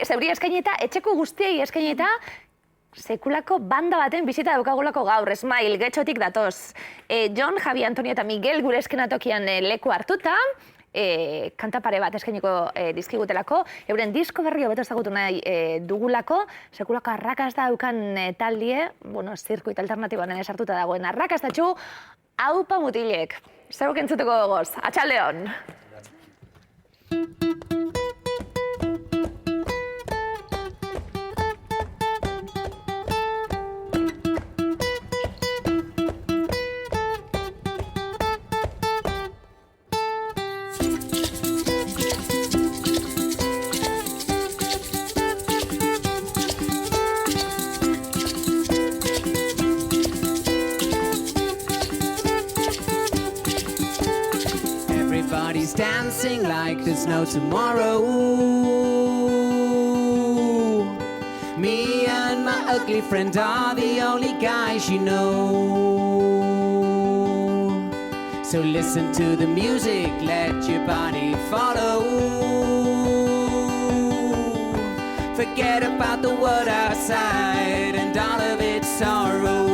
zeuri eskaineta, etxeko guztiei eskaineta, sekulako banda baten bizita daukagulako gaur, Smile, Getxotik datoz. Jon, Javi, Antonio eta Miguel gure eskenatokian leku hartuta, kanta pare bat eskainiko dizkigutelako, euren disko berri hobeto ezagutu nahi dugulako, sekulako arrakasta daukan taldie, zirkuit alternatiboan sartuta dagoen arrakastatxu, aupa mutilek. Zeuk entzuteko gogoz, atxaldeon! Everybody's dancing like there's no tomorrow. Me and my ugly friend are the only guys you know. So listen to the music, let your body follow. Forget about the world outside and all of its sorrow.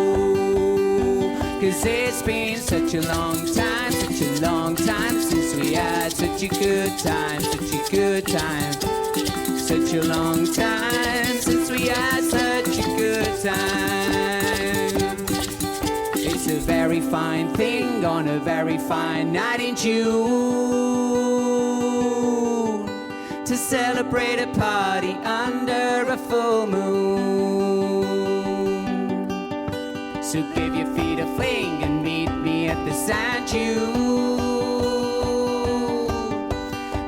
'Cause it's been such a long time since we had such a good time, such a good time. Such a long time since we had such a good time. It's a very fine thing on a very fine night in June to celebrate a party under a full moon. So give your feet a fling and meet me at the sand dune.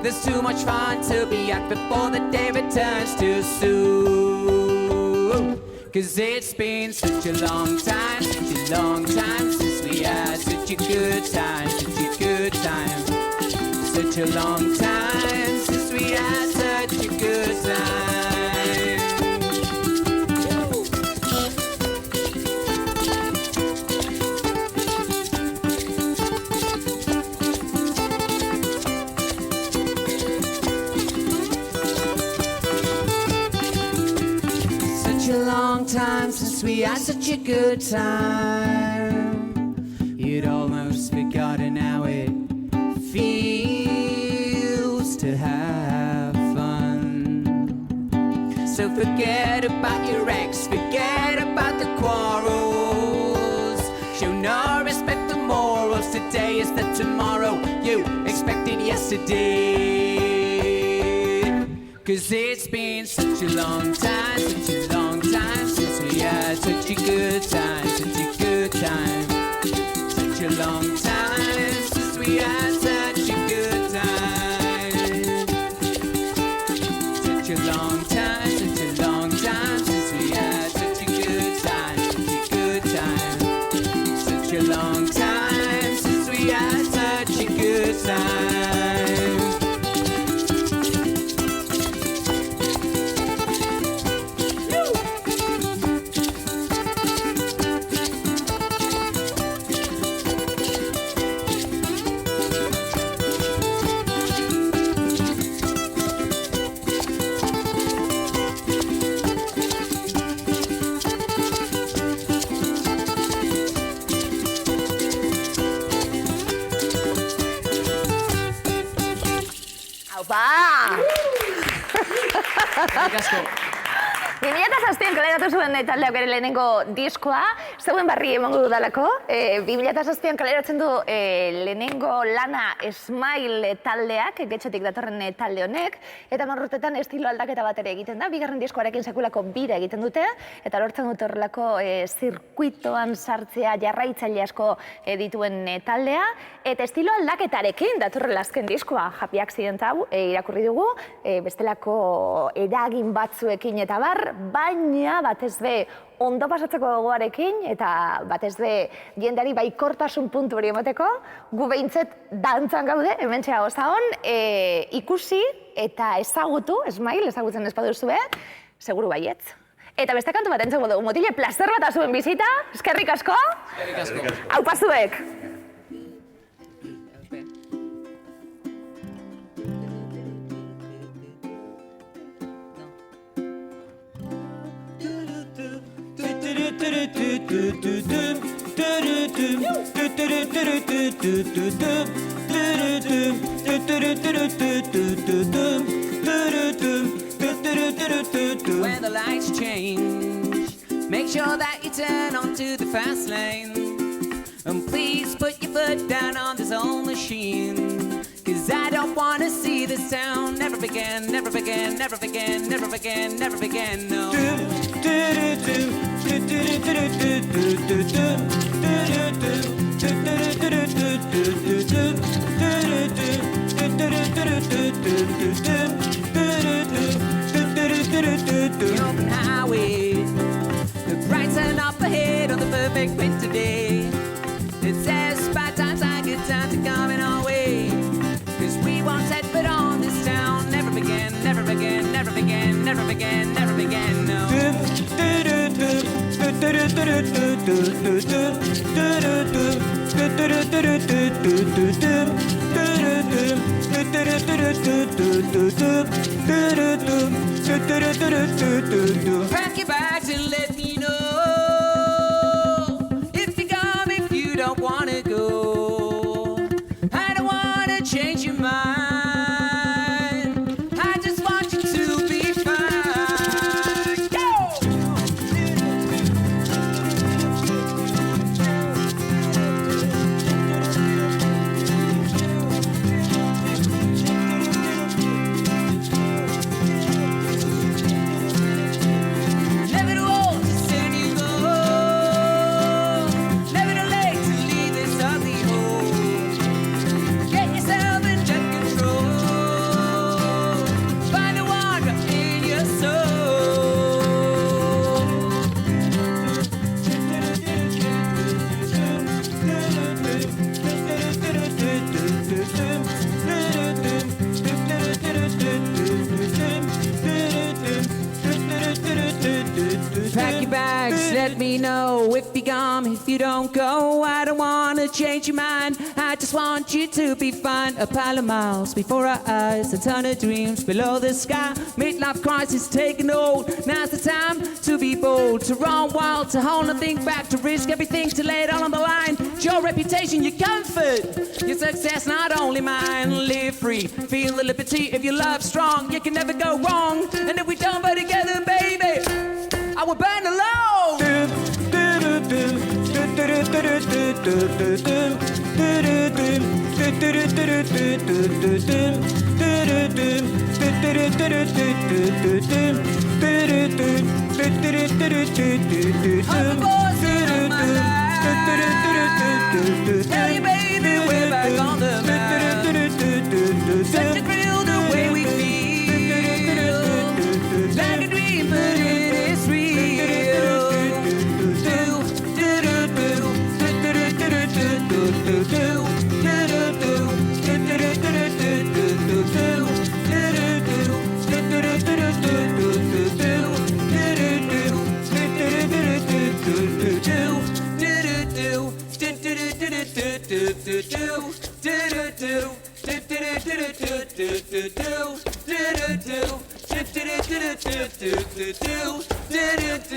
There's too much fun to be at before the day returns too soon. 'Cause it's been such a long time since we had such a good time, such a good time. Such a long time since we had such a good time. Long time since we had such a good time. You'd almost forgotten how it feels to have fun. So forget about your ex, forget about the quarrels. Show no respect to morals. Today is the tomorrow you expected yesterday. 'Cause it's been such a long time since we had such a good time, such a good time. Such a long time since we had such a good time. Such a long time since we had such a good time, such a good time. Such a long time since we had such a good time. Eta zaztien kaleratu zuen taldeak ere lehenengo diskoa, zeuen barri emango dudalako. 2007an kaleratzen du lehenengo lana Smile taldeak, Getxotik datorren talde honek, eta marrurtetan estilo aldaketa bat ere egiten da, bigarren diskoarekin sekulako bira egiten dute, eta lortzen dute horrelako zirkuitoan sartzea jarraitzaile asko dituen taldea, eta estilo aldaketarekin datorrela azken diskoa, Happy Accident hau irakurri dugu, bestelako eragin batzuekin eta bar, baina batez be ondo pasatzeko gogoarekin eta batez be jendeari baikortasun puntu hori emateko, gu behintzet dantzan gaude, hementxea gozahon, ikusi eta ezagutu, Smile, ezagutzen ez baduzue, seguru baietz. Eta beste kantu bat entzeko dugu, motile, plazer bat azuen bizita, eskerrik asko? Eskerrik asko. Aupa zuek! When the lights change, make sure that you turn onto the fast lane. And please put your foot down on this old machine. Cause I don't wanna see this town never again, never again, never again, never again, never again, no. The open highway, brighten up ahead on the perfect winter day. It says bad times and good times are coming our way. Cause we won't set foot on this town never again, never again, never again, never again, never again, no. Pack your bags and let me know if you come, if you don't wanna go. I don't wanna change your mind. I just want you to be fine. Go! Never too old to send you go. Never too late to leave this ugly home. Get yourself in jet control. Find the wonder in your soul. Pack your bags, let me know if you come, if you don't go. I don't wanna change your mind, I just want you to be fine. A pile of miles before our eyes, a ton of dreams below the sky. Midlife crisis taking hold, now's the time to be bold. To run wild, to hold nothing back, to risk everything, to lay it all on the line. It's your reputation, your comfort, your success, not only mine. Live free, feel the liberty. If your love's strong, you can never go wrong. And if we don't go together, baby, I will burn alone. Tell you, baby, we're back on the map. Set the grill the way we feel. Like a dream, but it is real. Do